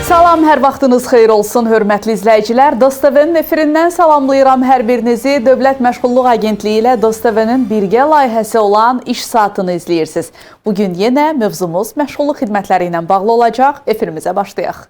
Salam, hər vaxtınız xeyir olsun, hörmətli izləyicilər. Dost TV-nin efirindən salamlayıram hər birinizi. Dövlət Məşğulluq Agentliyi ilə Dost TV-nin birgə layihəsi olan İş Saatını izləyirsiniz. Bugün yenə mövzumuz məşğulluq xidmətləri ilə bağlı olacaq. Efirimizə başlayaq.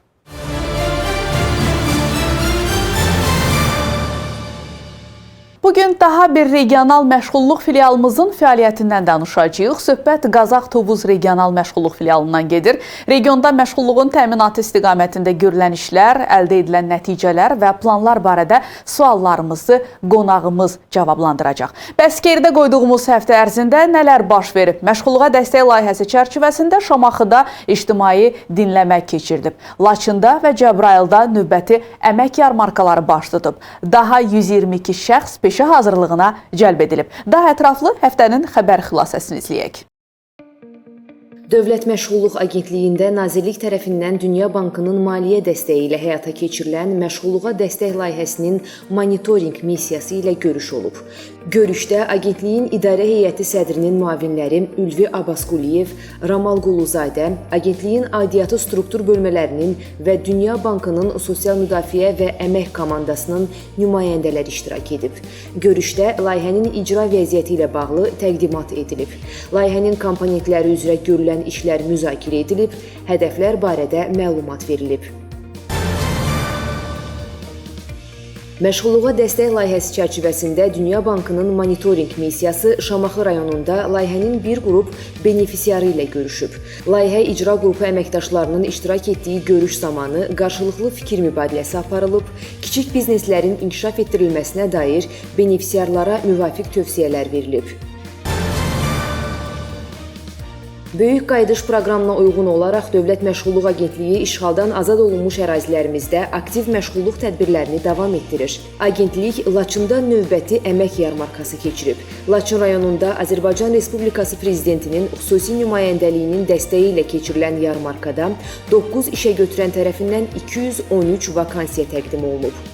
Bugün daha bir regional məşğulluq filialımızın fəaliyyətindən danışacağıq. Söhbət Qazax Tovuz regional məşğulluq filialından gedir. Regionda məşğulluğun təminatı istiqamətində görülən işlər, əldə edilən nəticələr və planlar barədə suallarımızı qonağımız cavablandıracaq. Bəs geridə qoyduğumuz həftə ərzində nələr baş verib? Məşğulluğa dəstək layihəsi çərçivəsində Şamaxıda ictimai dinləmə keçirilib. Laçında və Cəbrayılda növbəti əmək yarmarkaları baş tutub. Daha 122 şəxs peşə hazırlığına cəlb edilib. Daha ətraflı həftənin xəbər xülasəsini izləyək. Dövlət Məşğulluq Agentliyində Nazirlik tərəfindən Dünya Bankının maliyyə dəstəyi ilə həyata keçirilən məşğulluğa dəstək layihəsinin monitorinq missiyası ilə görüş olub. Görüşdə Agentliyin İdarə Heyəti sədrinin müavinləri Ülvi Abbasquliyev, Ramal Quluzadə, Agentliyin aidiyyatı struktur bölmələrinin və Dünya Bankının sosial müdafiə və əmək komandasının nümayəndələri iştirak edib. Görüşdə layihənin icra vəziyyəti ilə bağlı təqdimat edilib. Layihənin komponentləri üzrə görülən işlər müzakirə edilib, hədəflər barədə məlumat verilib. Məşğulluğa dəstək layihəsi çərçivəsində Dünya Bankının monitorinq missiyası Şamaxı rayonunda layihənin bir qrup benefisiarı ilə görüşüb. Layihə icra qrupu əməkdaşlarının iştirak etdiyi görüş zamanı qarşılıqlı fikir mübadiləsi aparılıb, kiçik bizneslərin inkişaf etdirilməsinə dair benefisiarlara müvafiq tövsiyələr verilib. Böyük qayıdış proqramına uyğun olaraq Dövlət Məşğulluq Agentliyi işğaldan azad olunmuş ərazilərimizdə aktiv məşğulluq tədbirlərini davam etdirir. Agentlik Laçında növbəti əmək yarmarkası keçirib. Laçın rayonunda Azərbaycan Respublikası Prezidentinin xüsusi nümayəndəliyinin dəstəyi ilə keçirilən yarmarkada 9 işəgötürən tərəfindən 213 vakansiya təqdim olunub.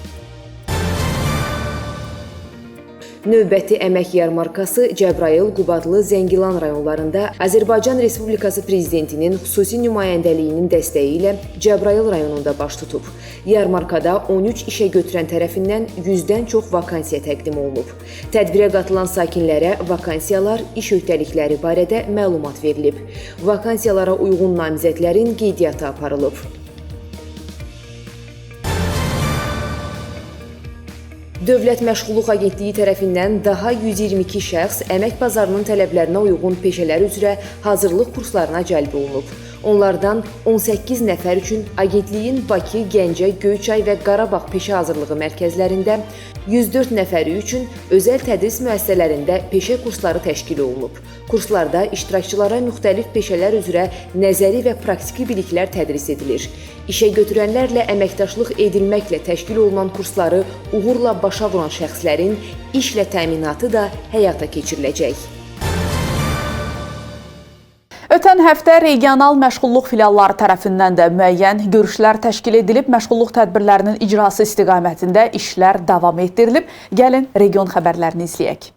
Növbəti əmək yarmarkası Cəbrayıl, Qubadlı, Zəngilan rayonlarında Azərbaycan Respublikası Prezidentinin xüsusi nümayəndəliyinin dəstəyi ilə Cəbrayıl rayonunda baş tutub. Yarmarkada 13 işəgötürən tərəfindən 100-dən çox vakansiya təqdim olunub. Tədbirə qatılan sakinlərə vakansiyalar, iş öhdəlikləri barədə məlumat verilib. Vakansiyalara uyğun namizədlərin qeydiyyatı aparılıb. Dövlət Məşğulluq Agentliyi tərəfindən daha 122 şəxs əmək bazarının tələblərinə uyğun peşələr üzrə hazırlıq kurslarına cəlb olunub. Onlardan 18 nəfər üçün Agentliyin Bakı, Gəncə, Göyçay və Qarabağ peşə hazırlığı mərkəzlərində, 104 nəfəri üçün özəl tədris müəssisələrində peşə kursları təşkil olunub. Kurslarda iştirakçılara müxtəlif peşələr üzrə nəzəri və praktiki biliklər tədris edilir. İşə götürənlərlə əməkdaşlıq edilməklə təşkil olunan kursları uğurla başa vuran şəxslərin işlə təminatı da həyata keçiriləcək. Ötən həftə regional məşğulluq filialları tərəfindən də müəyyən görüşlər təşkil edilib, məşğulluq tədbirlərinin icrası istiqamətində işlər davam etdirilib. Gəlin region xəbərlərini izləyək.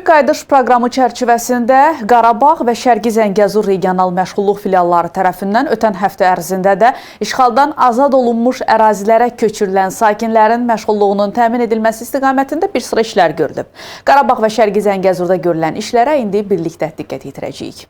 Böyük Qayıdış proqramı çərçivəsində Qarabağ və Şərqi Zəngəzur regional məşğulluq filialları tərəfindən ötən həftə ərzində də işğaldan azad olunmuş ərazilərə köçürülən sakinlərin məşğulluğunun təmin edilməsi istiqamətində bir sıra işlər görülüb. Qarabağ və Şərqi Zəngəzurda görülən işlərə indi birlikdə diqqət yetirəcəyik.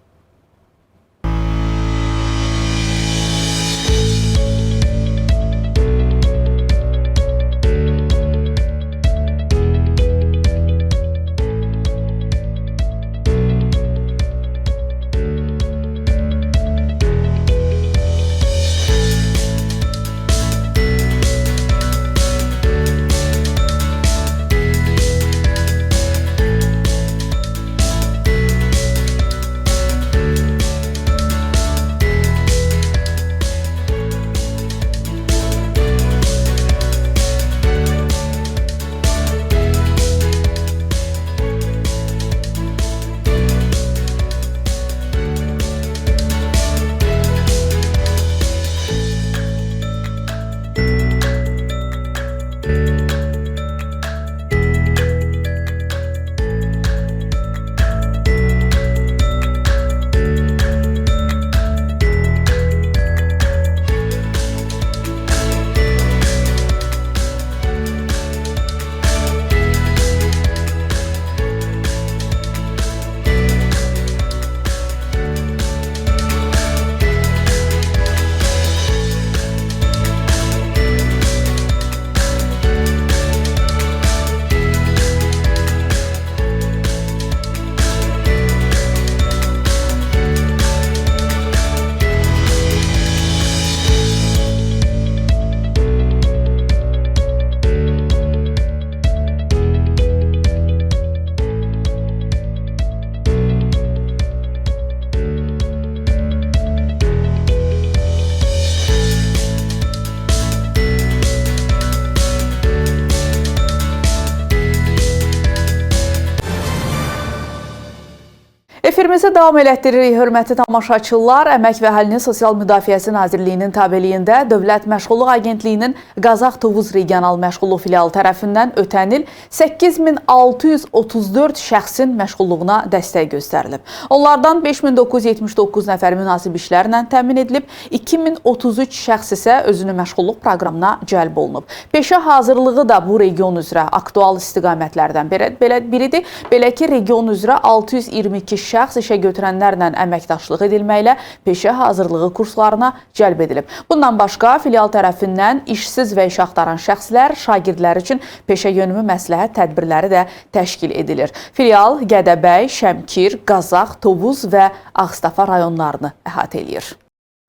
Efirimizi davam elətdiririk, hörmətli tamaşaçılar. Əmək və Əhalinin Sosial Müdafiəsi Nazirliyinin tabeliyində Dövlət Məşğulluq Agentliyinin Qazax Tovuz Regional Məşğulluq Filialı tərəfindən ötən il 8634 şəxsin məşğulluğuna dəstək göstərilib. Onlardan 5979 nəfər münasib işlərlə təmin edilib, 2033 şəxs isə özünü məşğulluq proqramına cəlb olunub. Peşə hazırlığı da bu region üzrə aktual istiqamətlərdən biridir. Belə ki, region üzrə 622 şəxs işə götürənlərlə əməkdaşlıq edilməklə peşə hazırlığı kurslarına cəlb edilib. Bundan başqa, filial tərəfindən işsiz və iş axtaran şəxslər, şagirdlər üçün peşə yönümü məsləhət tədbirləri də təşkil edilir. Filial Gədəbəy, Şəmkir, Qazax, Tovuz və Ağstafa rayonlarını əhatə edir.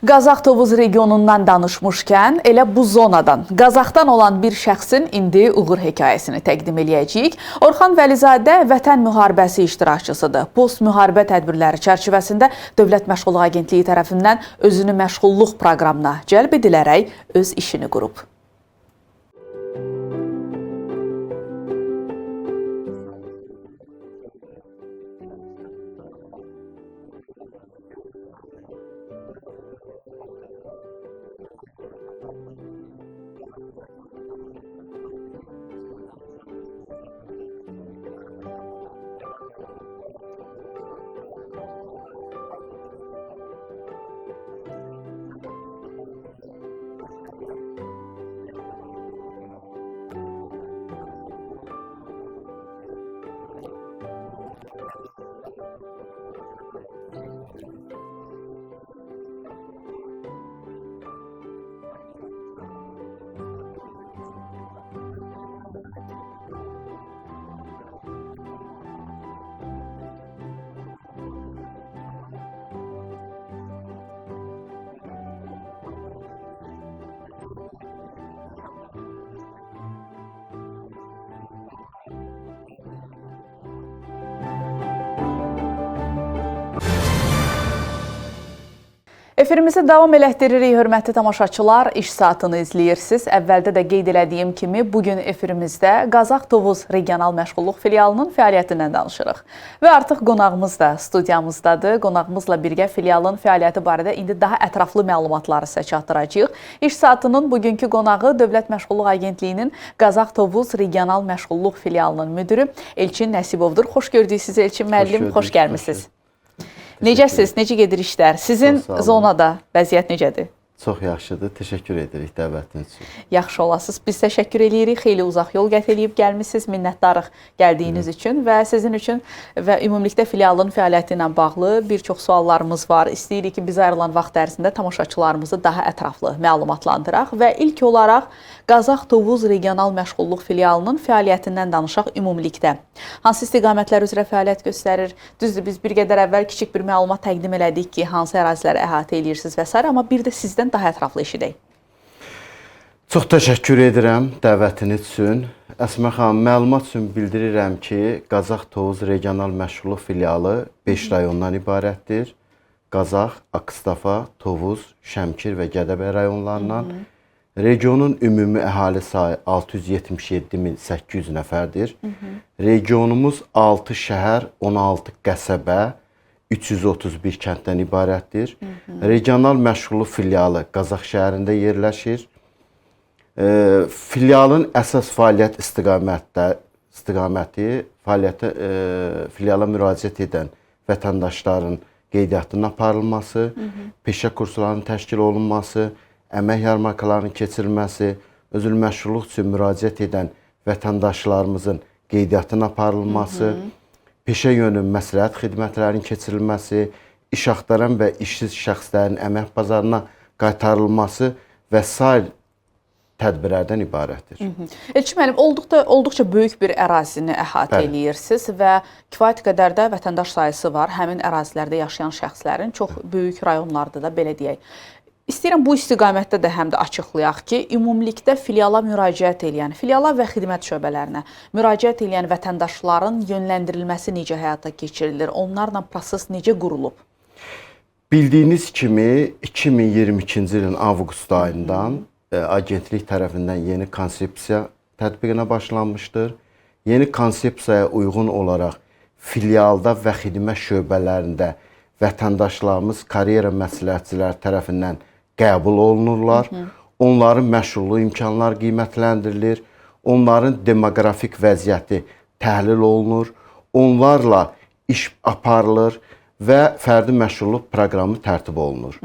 Qazax Tovuz regionundan danışmışkən, elə bu zonadan, Qazaxdan olan bir şəxsin indi uğur hekayəsini təqdim eləyəcəyik. Orxan Vəlizadə vətən müharibəsi iştirakçısıdır. Post müharibə tədbirləri çərçivəsində Dövlət Məşğulluq Agentliyi tərəfindən özünü məşğulluq proqramına cəlb edilərək öz işini qurub. Efirimizi davam elətdiririk, hörmətli tamaşaçılar, iş saatını izləyirsiniz. Əvvəldə də qeyd elədiyim kimi, bugün efirimizdə Qazax Tovuz Regional Məşğulluq Filialının fəaliyyətindən danışırıq. Və artıq qonağımız da studiyamızdadır. Qonağımızla birgə filialın fəaliyyəti barədə indi daha ətraflı məlumatları sizə çatdıracağıq. İş saatının bugünkü qonağı Dövlət Məşğulluq Agentliyinin Qazax Tovuz Regional Məşğulluq Filialının müdürü Elçin Nəsibovdur. Xoş gördük sizi Elçin müəllim, xoş gəlmisiniz. Necəsiz, necə gedir işlər? Sizin zonada vəziyyət necədir? Çox yaxşıdır, təşəkkür edirik dəvətiniz üçün. Yaxşı olasınız, biz təşəkkür edirik. Xeyli uzaq yol qət edib gəlmişsiniz, minnətdarıq gəldiyiniz üçün və sizin üçün və ümumilikdə filialın fəaliyyəti ilə bağlı bir çox suallarımız var. İstəyirik ki, bizə ayrılan vaxt ərzində tamaşaçılarımızı daha ətraflı məlumatlandıraq və ilk olaraq Qazax Tovuz Regional Məşğulluq Filialının fəaliyyətindən danışaq ümumilikdə. Hansı istiqamətlər üzrə fəaliyyət göstərir? Düzdür, biz bir qədər əvvəl kiçik bir məlumat təqdim elədik ki, hansı əraziləri əhatə edirsiniz və s. Amma bir də sizdən daha ətraflı eşidək. Çox təşəkkür edirəm dəvətiniz üçün. Əsmə xanım, məlumat üçün bildirirəm ki, Qazax Tovuz Regional Məşğulluq Filialı 5 rayondan ibarətdir. Qazax, Akstafa, Tovuz, Şəmkir və Gədəbəy rayonlarından. Regionun ümumi əhali sayı 677.800 nəfərdir. Regionumuz 6 şəhər, 16 qəsəbə, 331 kənddən ibarətdir. Regional məşğulluq filialı Qazax şəhərində yerləşir. Filialın əsas fəaliyyət istiqaməti filiala müraciət edən vətəndaşların qeydiyyatının aparılması, peşə kurslarının təşkil olunması, əmək yarmarkalarının keçirilməsi, özül məşğulluq üçün müraciət edən vətəndaşlarımızın qeydiyyatının aparılması, peşə yönü məsləhət xidmətlərinin keçirilməsi, iş axtaran və işsiz şəxslərin əmək bazarına qaytarılması və sair tədbirlərdən ibarətdir. Elçin müəllim, olduqca böyük bir ərazini əhatə edirsiniz və kifayət qədər də vətəndaş sayısı var. Həmin ərazilərdə yaşayan şəxslərin çox böyük rayonlarda da belə deyək. İstəyirəm bu istiqamətdə də həm də açıqlayaq ki, ümumilikdə filiala müraciət edən, filiala və xidmət şöbələrinə müraciət edən vətəndaşların yönləndirilməsi necə həyata keçirilir? Onlarla proses necə qurulub? Bildiyiniz kimi 2022-ci ilin avqust ayından agentlik tərəfindən yeni konsepsiya tətbiqinə başlanmışdır. Yeni konsepsiyaya uyğun olaraq filialda və xidmət şöbələrində vətəndaşlarımız karyera məsləhətçiləri tərəfindən qəbul olunurlar. Onların məşğulluq imkanları qiymətləndirilir. Onların demoqrafik vəziyyəti təhlil olunur. Onlarla iş aparılır və fərdi məşğulluq proqramı tərtib olunur.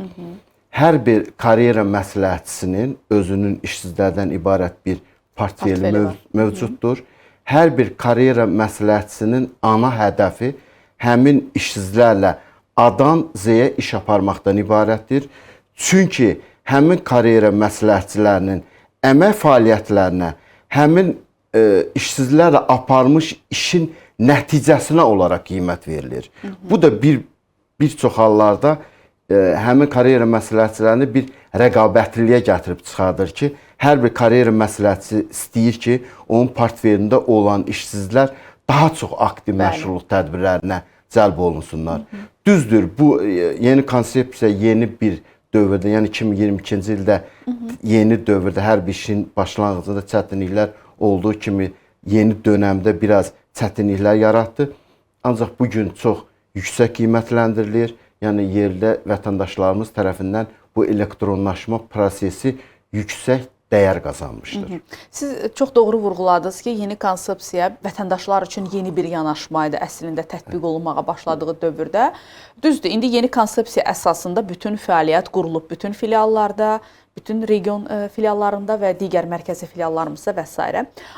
Hər bir karyera məsləhətçisinin özünün işsizlərdən ibarət bir portfeli mövcuddur. Hər bir karyera məsləhətçisinin ana hədəfi həmin işsizlərlə A-dan Z-yə iş aparmaqdan ibarətdir. Çünki həmin karyera məsləhətçilərinin əmək fəaliyyətlərinə, həmin işsizlərlə aparmış işin nəticəsinə olaraq qiymət verilir. Bu da bir çox hallarda həmin karyera məsləhətçilərini bir rəqabətliliyə gətirib çıxardır ki, hər bir karyera məsləhətçisi istəyir ki, onun portfelində olan işsizlər daha çox aktiv məşğulluq tədbirlərinə cəlb olunsunlar. Düzdür, bu yeni konsepsiya yeni bir dövrdə, yəni 2022-ci ildə yeni dövrdə hər bir işin başlanğıcında çətinliklər olduğu kimi yeni dönəmdə biraz çətinliklər yaratdı. Ancaq bugün çox yüksək qiymətləndirilir. Yəni yerdə vətəndaşlarımız tərəfindən bu elektronlaşma prosesi yüksək dəyər qazanmışdır. Siz çox doğru vurğuladınız ki, yeni konsepsiya vətəndaşlar üçün yeni bir yanaşmaydı əslində tətbiq olunmağa başladığı dövrdə. Düzdür, indi yeni konsepsiya əsasında bütün fəaliyyət qurulub, bütün filiallarda, bütün region filiallarında və digər mərkəzi filiallarımızda və s.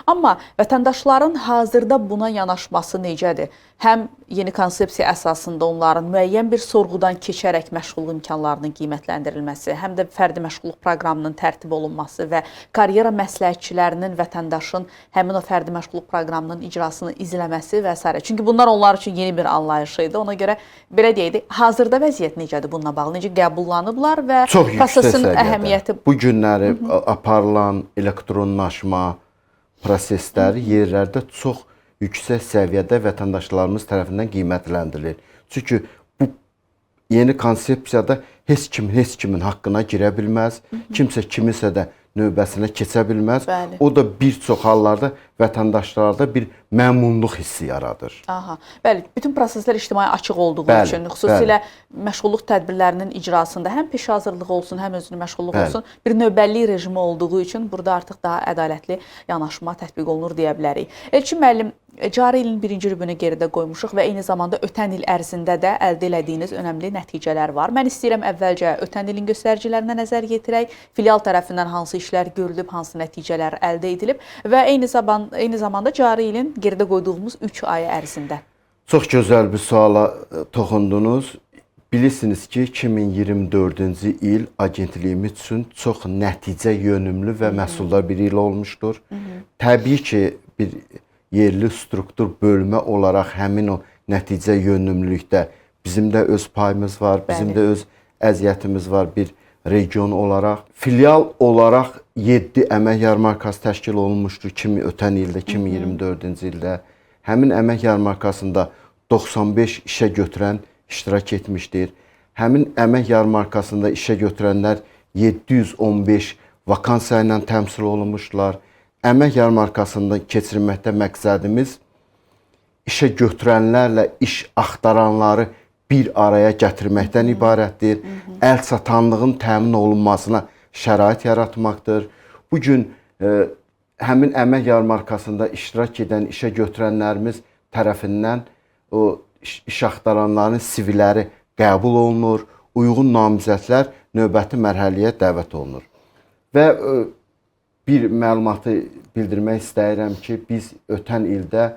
Amma vətəndaşların hazırda buna yanaşması necədir? Həm yeni konsepsiya əsasında onların müəyyən bir sorğudan keçərək məşğulluq imkanlarının qiymətləndirilməsi, həm də fərdi məşğulluq proqramının tərtib olunması və karyera məsləhətçilərinin vətəndaşın həmin o fərdi məşğulluq proqramının icrasını izləməsi və s. Çünki bunlar onlar üçün yeni bir anlayış idi. Ona görə belə deyək, hazırda vəziyyət necədir bununla bağlı? Necə qəbullanıblar və prosesin əhəmiyyəti? Bu günləri aparılan elektronlaşma prosesləri yerlərdə çox yüksək səviyyədə vətəndaşlarımız tərəfindən qiymətləndirilir. Çünki bu yeni konsepsiyada heç kimin haqqına girə bilməz. Kimsə kimisə də növbəsinə keçə bilməz. Bəli. O da bir çox hallarda vətəndaşlarda bir məmnunluq hissi yaradır. Aha. Bəli, bütün proseslər ictimai açıq olduğu Bəli, üçün, xüsusilə məşğulluq tədbirlərinin icrasında həm peşə hazırlığı olsun, həm özünün məşğulluq Bəli. olsun, bir növbəllik rejimi olduğu üçün burada artıq daha ədalətli yanaşma tətbiq olunur deyə bilərik. Elçin müəllim, cari ilin birinci rübünü geridə qoymuşuq və eyni zamanda ötən il ərzində də əldə elədiyiniz önəmli nəticələr var. Mən istəyirəm əvvəlcə ötən ilin göstəricilərinə nəzər yetirək, filial tərəfindən hansı işlər görülüb, hansı nəticələr əldə edilib və eyni zamanda cari ilin geridə qoyduğumuz 3 ay ərzində. Çox gözəl bir suala toxundunuz. Bilirsiniz ki, 2024-cü il agentliyimiz üçün çox nəticə yönümlü və məhsuldar bir il olmuşdur. Təbii ki, bir yerli struktur bölmə olaraq həmin o nəticə yönümlülükdə bizim də öz payımız var, bizim də öz əziyyətimiz var bir region olaraq. Filial olaraq 7 əmək yarmarkası təşkil olunmuşdur ötən ildə, 2024-cü ildə. Həmin əmək yarmarkasında 95 işə götürən iştirak etmişdir. Həmin əmək yarmarkasında işə götürənlər 715 vakansiya ilə təmsil olunmuşlar. Əmək yarmarkasında keçirməkdə məqsədimiz işə götürənlərlə iş axtaranları bir araya gətirməkdən ibarətdir. Əl çatanlığın təmin olunmasına şərait yaratmaqdır. Bugün həmin əmək yarmarkasında iştirak edən işə götürənlərimiz tərəfindən o iş axtaranların CV-ləri qəbul olunur, uyğun namizədlər növbəti mərhələyə dəvət olunur. Və bir məlumatı bildirmək istəyirəm ki, biz ötən ildə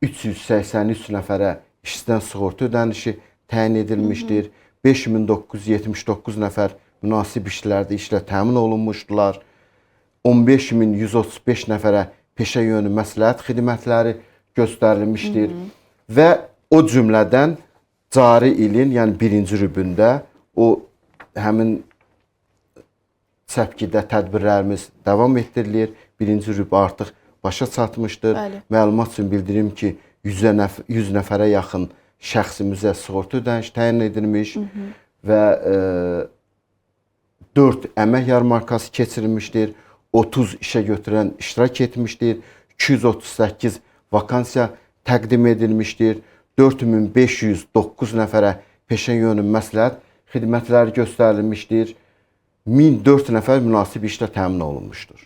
383 nəfərə işsizdən sığorta ödənişi təyin edilmişdir. 5979 nəfər münasib işlərdə işlə təmin olunmuşdular. 15135 nəfərə peşə yönü məsləhət xidmətləri göstərilmişdir. Və o cümlədən cari ilin, yəni birinci rübündə o həmin səpkidə tədbirlərimiz davam etdirilir. Birinci rübü artıq başa çatmışdır. Bəli. Məlumat üçün bildirim ki, 100 nəfərə yaxın şəxsimizə sığorta ödəniş təyin edilmiş və 4 əmək yarmarkası keçirilmişdir. 30 işə götürən iştirak etmişdir. 238 vakansiya təqdim edilmişdir. 4509 nəfərə peşə yönü məsləhət xidmətləri göstərilmişdir. 1004 nəfər münasib işlə təmin olunmuşdur.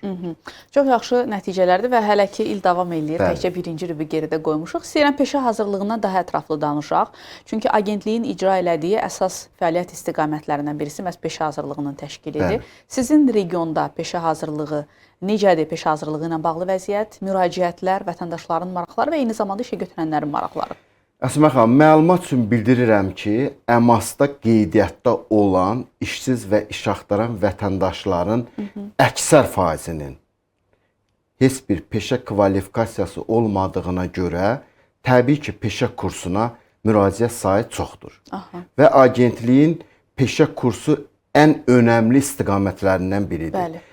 Çox yaxşı nəticələrdir və hələ ki il davam edir. Bəli. Təkcə birinci rübü geridə qoymuşuq. İstəyirəm peşə hazırlığından daha ətraflı danışaq. Çünki agentliyin icra elədiyi əsas fəaliyyət istiqamətlərindən birisi məhz peşə hazırlığının təşkilidir. Bəli. Sizin regionda peşə hazırlığı necədir? Peşə hazırlığı ilə bağlı vəziyyət, müraciətlər, vətəndaşların maraqları və eyni zamanda işə götürənlərin maraqları. Əsmə xanım, məlumat üçün bildirirəm ki, əmasda qeydiyyatda olan işsiz və iş axtaran vətəndaşların əksər faizinin heç bir peşə kvalifikasiyası olmadığına görə təbii ki, peşə kursuna müraciət sayı çoxdur. Və agentliyin peşə kursu ən önəmli istiqamətlərindən biridir. Bəli.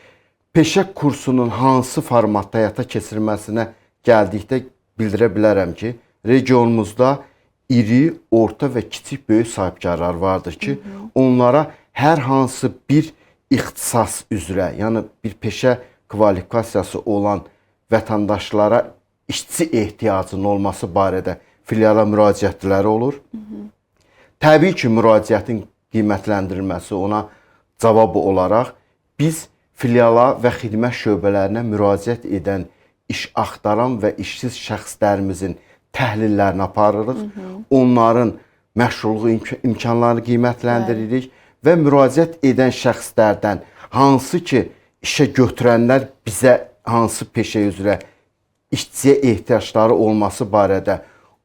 Peşə kursunun hansı formatda həyata keçirilməsinə gəldikdə bildirə bilərəm ki, regionumuzda iri, orta və kiçik böyük sahibkarlar vardır ki, onlara hər hansı bir ixtisas üzrə, yəni bir peşə kvalifikasiyası olan vətəndaşlara işçi ehtiyacının olması barədə filiala müraciətləri olur. Təbii ki, müraciətin qiymətləndirilməsi ona cavabı olaraq biz filiala və xidmət şöbələrinə müraciət edən iş axtaran və işsiz şəxslərimizin təhlillərini aparırıq. Onların məşğulluq imkanlarını qiymətləndiririk və müraciət edən şəxslərdən hansı ki, işə götürənlər bizə hansı peşə üzrə işçiyə ehtiyacları olması barədə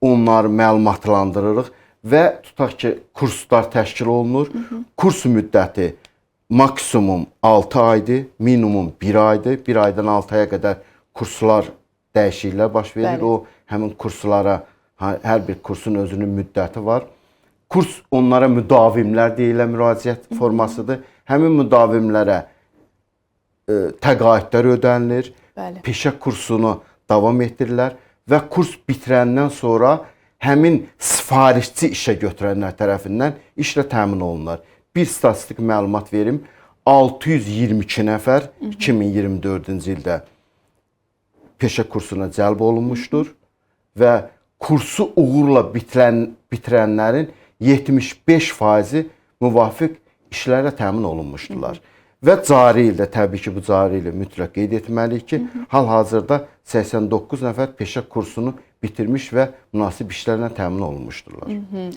onları məlumatlandırırıq və tutaq ki, kurslar təşkil olunur. Kurs müddəti maksimum 6 aydır, minimum 1 aydır. 1 aydan 6 aya qədər kurslar dəyişikliklər baş verir. Bəli. O həmin kurslara, hər bir kursun özünün müddəti var. Kurs onlara müdavimlər deyilə müraciət formasıdır. Həmin müdavimlərə təqaüdlər ödənilir. Bəli. Peşə kursunu davam etdirirlər və kurs bitirəndən sonra həmin sifarişçi işə götürənlər tərəfindən işlə təmin olunurlar. Bir statistik məlumat verim. 622 nəfər 2024-cü ildə peşə kursuna cəlb olunmuşdur və kursu uğurla bitirənlərin 75%-i müvafiq işlərə təmin olunmuşdular. Və cari ildə, təbii ki, bu cari ili mütləq qeyd etməliyik ki, hal-hazırda 89 nəfər peşə kursunu bitirmiş və münasib işlərlə təmin olunmuşdurlar.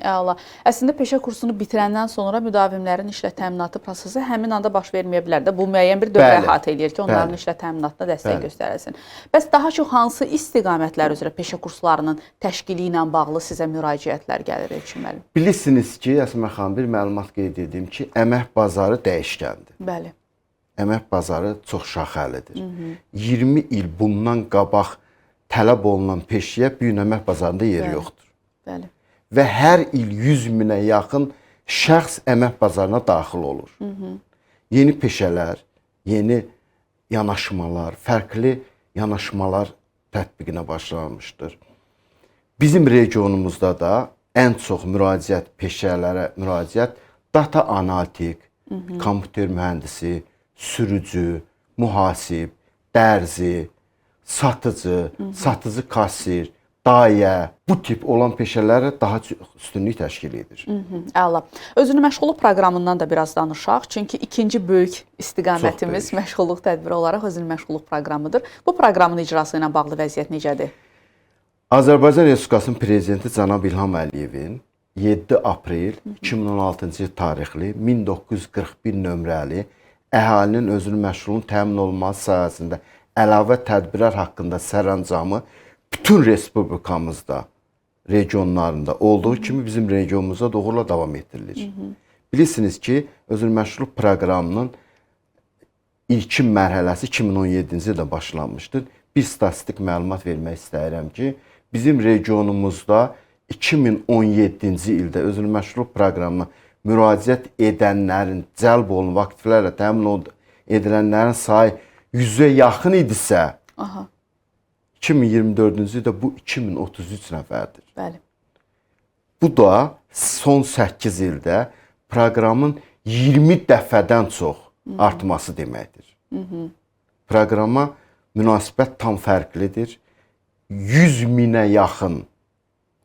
Əla. Əslində peşə kursunu bitirəndən sonra müdavimlərin işlə təminatı prosesi həmin anda baş verməyə bilər də. Bu müəyyən bir dövrə əhatə edir ki, onların işlə təminatına dəstək göstərilsin. Bəs daha çox hansı istiqamətlər üzrə peşə kurslarının təşkili ilə bağlı sizə müraciətlər gəlir Elçin müəllim? Bilirsiniz ki, Əsmə xanım, bir məlumat qeyd edim ki, əmək bazarı dəyişkəndir. Bəli. Əmək bazarı çox şaxəlidir. 20 il bundan qabaq tələb olunan peşəyə bu gün əmək bazarında yer yoxdur. Bəli. Və hər il 100 minə yaxın şəxs əmək bazarına daxil olur. Yeni peşələr, yeni yanaşmalar, fərqli yanaşmalar tətbiqinə başlanmışdır. Bizim regionumuzda da ən çox müraciət peşələrə müraciət data analitik, kompüter mühəndisi, sürücü, mühasib, dərzi, satıcı kassir, dayə, bu tip olan peşələrə daha çox üstünlük təşkil edir. Əla. Özünü məşğulluq proqramından da biraz danışaq. Çünki ikinci böyük istiqamətimiz məşğulluq tədbiri olaraq özünü məşğulluq proqramıdır. Bu proqramın icrası ilə bağlı vəziyyət necədir? Azərbaycan Respublikasının Prezidenti cənab İlham Əliyevin 7 aprel 2016-cı tarixli 1941 nömrəli əhalinin özünü məşğulluğun təmin olunması sahəsində əlavə tədbirlər haqqında sərəncamı bütün respublikamızda, regionlarında olduğu kimi bizim regionumuzda da uğurla davam etdirilir. Bilirsiniz ki, özünü məşğulluq proqramının ilkin mərhələsi 2017-ci ildə başlanmışdır. Bir statistik məlumat vermək istəyirəm ki, bizim regionumuzda 2017-ci ildə özünü məşğulluq proqramına müraciət edənlərin cəlb olunub aktivlərlə təmin edilənlərin sayı 100-ə yaxın idisə, 2024-cü ildə bu 2033 nəfərdir. Bəli. Bu da son 8 ildə proqramın 20 dəfədən çox artması deməkdir. Proqrama münasibət tam fərqlidir. 100 minə yaxın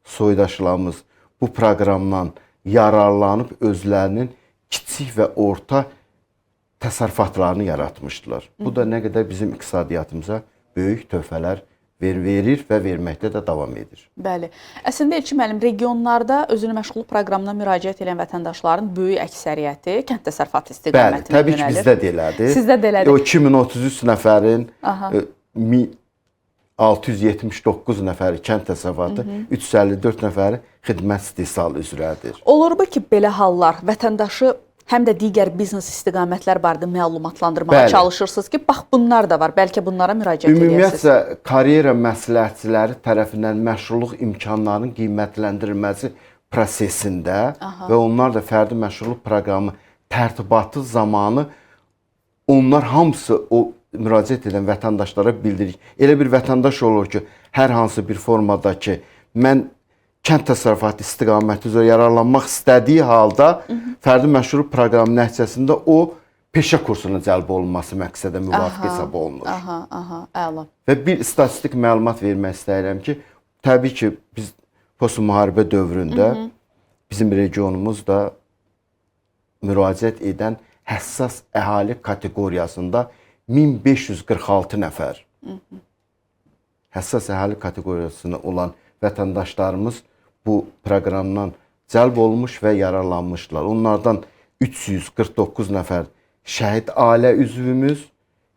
soydaşlarımız bu proqramdan yararlanıb özlərinin kiçik və orta təsərrüfatlarını yaratmışdılar. Bu da nə qədər bizim iqtisadiyyatımıza böyük töhfələr verir və verməkdə də davam edir. Bəli. Əslində Elçin müəllim, regionlarda özünü məşğulluq proqramına müraciət edən vətəndaşların böyük əksəriyyəti kənd təsərrüfatı istiqamətinə yönəlir. Bəli, təbii ki, bizdə də elədir. Sizdə də elədir. O 2033 nəfərin 679 nəfəri kənd təsərrüfatı, 354 nəfəri xidmət istehsalı üzrədir. Olurmu ki, belə hallar vətəndaşı həm də digər biznes istiqamətlər barədə məlumatlandırmağa çalışırsınız ki, bax bunlar da var, bəlkə bunlara müraciət edirsiniz. Ümumiyyətlə, karyera məsləhətçiləri tərəfindən məşğulluq imkanlarının qiymətləndirilməsi prosesində və onlar da fərdi məşğulluq proqramı tərtibatı zamanı onlar hamısı o müraciət edən vətəndaşlara bildirik. Elə bir vətəndaş olur ki, hər hansı bir formada ki, mən kənd təsərrüfatı istiqaməti üzrə yararlanmaq istədiyi halda fərdi məşğulluq proqramı nəticəsində o peşə kursuna cəlb olunması məqsədə müvafiq hesab olunur. Əla. Və bir statistik məlumat vermək istəyirəm ki, təbii ki, biz post-müharibə dövründə bizim regionumuzda müraciət edən həssas əhali kateqoriyasında 1546 nəfər həssas əhali kateqoriyasına olan vətəndaşlarımız bu proqramdan cəlb olmuş və yararlanmışlar. Onlardan 349 nəfər şəhid ailə üzvümüz,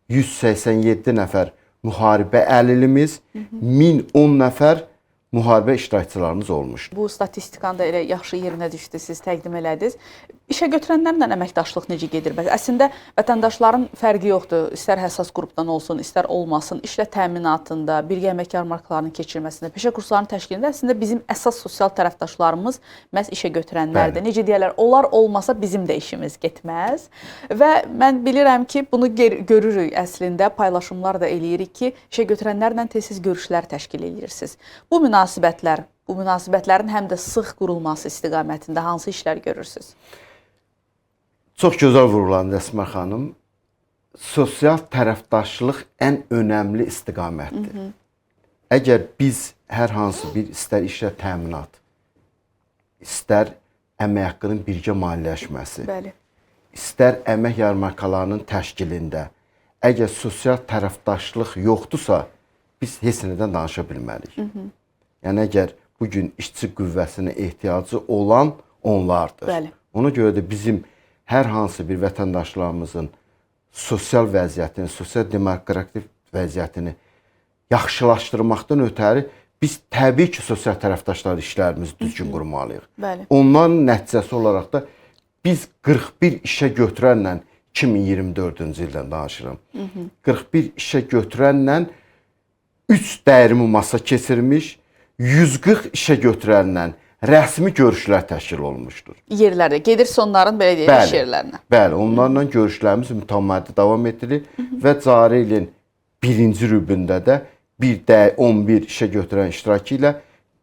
187 nəfər müharibə əlilimiz, 1010 nəfər müharibə iştirakçılarımız olmuşdur. Bu statistikanı da elə yaxşı yerinə düşdü, siz təqdim elədiniz. İşə götürənlərlə əməkdaşlıq necə gedir? Əslində vətəndaşların fərqi yoxdur. İstər həssas qrupdan olsun, istər olmasın. İşlə təminatında, birgə əmək yarmarkalarının keçirilməsində, peşə kurslarının təşkilində əslində bizim əsas sosial tərəfdaşlarımız məhz işə götürənlərdir. Necə deyirlər, onlar olmasa bizim də işimiz getməz. Və mən bilirəm ki, bunu görürük əslində, paylaşımlar da eləyirik ki, işə götürənlərlə tez-tez görüşlər təşkil edirsiniz. Bu münasibət münasibətlər, bu münasibətlərin həm də sıx qurulması istiqamətində hansı işlər görürsünüz? Çox gözəl vurğulandı Əsmər xanım. Sosial tərəfdaşlıq ən önəmli istiqamətdir. Əgər biz hər hansı bir istər işlə təminat, istər əmək haqqının birgə maliyyələşməsi, Bəli. istər əmək yarmarkalarının təşkilində, əgər sosial tərəfdaşlıq yoxdursa, biz heç nədən danışa bilmərik. Yəni, əgər bugün işçi qüvvəsinə ehtiyacı olan onlardır. Bəli. Ona görə də bizim hər hansı bir vətəndaşlarımızın sosial vəziyyətini, sosial demokratik vəziyyətini yaxşılaşdırmaqdan ötəri biz təbii ki, sosial tərəfdaşlar işlərimizi düzgün qurmalıyıq. Bəli. Onların nəticəsi olaraq da biz 41 işə götürənlə 2024-cü ildən danışıram. 41 işə götürənlə 3 dəyirmi masa keçirmiş, 140 işə götürənlə rəsmi görüşlər təşkil olunmuşdur. Yerlərdə gedirsə onların belə deyək iş yerlərinə. Bəli, onlarla görüşlərimiz mütəmadi davam etdirilir və cari ilin birinci rübündə də 11 işə götürən iştirakı ilə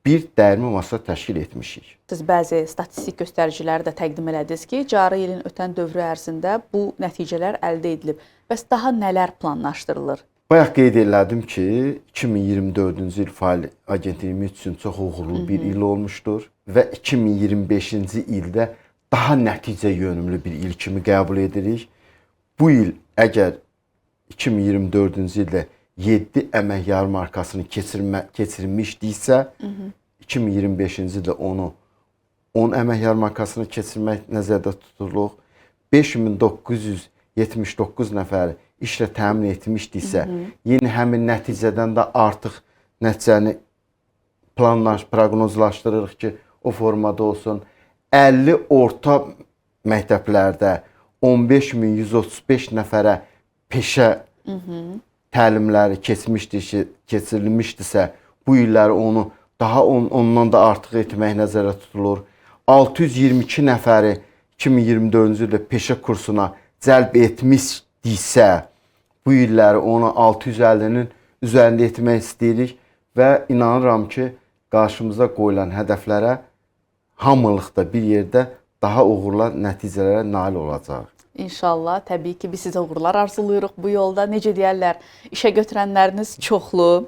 bir dəyirmi masa təşkil etmişik. Siz bəzi statistik göstəriciləri də təqdim elədiniz ki, cari ilin ötən dövrü ərzində bu nəticələr əldə edilib. Bəs daha nələr planlaşdırılır? Bayaq qeyd elədim ki, 2024-cü il Fəaliyyət Agentliyimiz üçün çox uğurlu bir il olmuşdur və 2025-ci ildə daha nəticə yönümlü bir il kimi qəbul edirik. Bu il əgər 2024-cü ildə 7 əmək yarmarkasını keçirmişdiksə, 2025-ci ildə onu 10 əmək yarmarkasını keçirmək nəzərdə tutuluq. 5979 nəfəri işlə təmin etmişdiksə, yeni həmin nəticədən də artıq nəticəni proqnozlaşdırırıq ki, o formada olsun. 50 orta məktəblərdə 15135 nəfərə peşə təlimləri keçirilmişdisə, bu illəri onu daha ondan da artıq etmək nəzərdə tutulur. 622 nəfəri 2024-cü ildə peşə kursuna cəlb etmişdisə, bu illəri onu 650-nin üzərində etmək istəyirik və inanıram ki, qarşımıza qoyulan hədəflərə hamılıqda bir yerdə daha uğurlu nəticələrə nail olacaq. İnşallah, təbii ki, biz sizə uğurlar arzulayırıq bu yolda. Necə deyərlər, işə götürənləriniz çoxlu,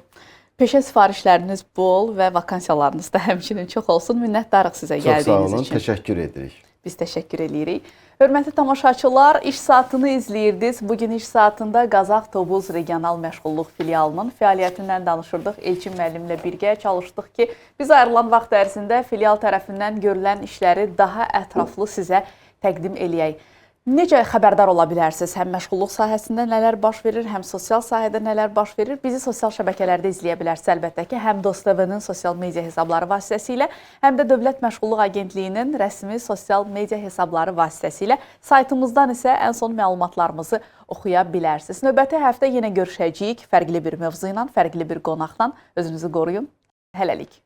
peşə sifarişləriniz bol və vakansiyalarınız da həmçinin çox olsun. Minnətdarıq sizə gəldiyiniz üçün. Çox sağ olun, təşəkkür edirik. Biz təşəkkür edirik. Hörmətli tamaşaçılar, İş Saatını izləyirdiniz. Bugün İş Saatında Qazax Tovuz Regional Məşğulluq Filialının fəaliyyətindən danışırdıq. Elçin müəllimlə birgə çalışdıq ki, biz ayrılan vaxt ərzində filial tərəfindən görülən işləri daha ətraflı sizə təqdim eləyək. Necə xəbərdar ola bilərsiniz? Həm məşğulluq sahəsində nələr baş verir, həm sosial sahədə nələr baş verir? Bizi sosial şəbəkələrdə izləyə bilərsiniz əlbəttə ki, həm Dost TV-nin sosial media hesabları vasitəsilə, həm də Dövlət Məşğulluq Agentliyinin rəsmi sosial media hesabları vasitəsilə. Saytımızdan isə ən son məlumatlarımızı oxuya bilərsiniz. Növbəti həftə yenə görüşəcəyik fərqli bir mövzu ilə, fərqli bir qonaqla. Özünüzü qoruyun. Hələlik.